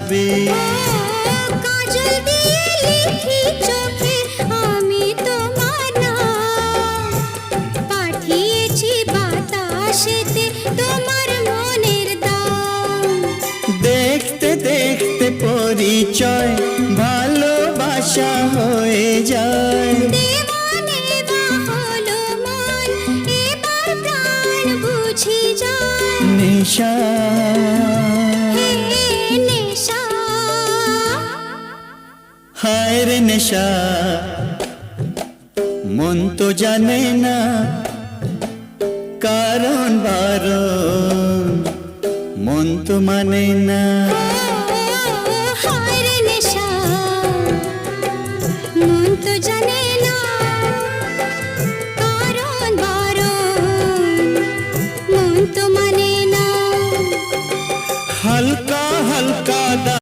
ভাবি। কাজল দিয়ে লিখি চোখে আমি তোমার নাম, পাঠিয়েছি বাতাসেতে তোমার মনের দাম। দেখতে দেখতে পরিচয় ভালোবাসা হয়ে যায়। দেওয়ানে বা হলো মন, এবার প্রাণ বুঝি যায়। নেশা হে নেশা, হায় রে নেশা, মন তো জানে না কারণ বারণ, মন তো মানে না।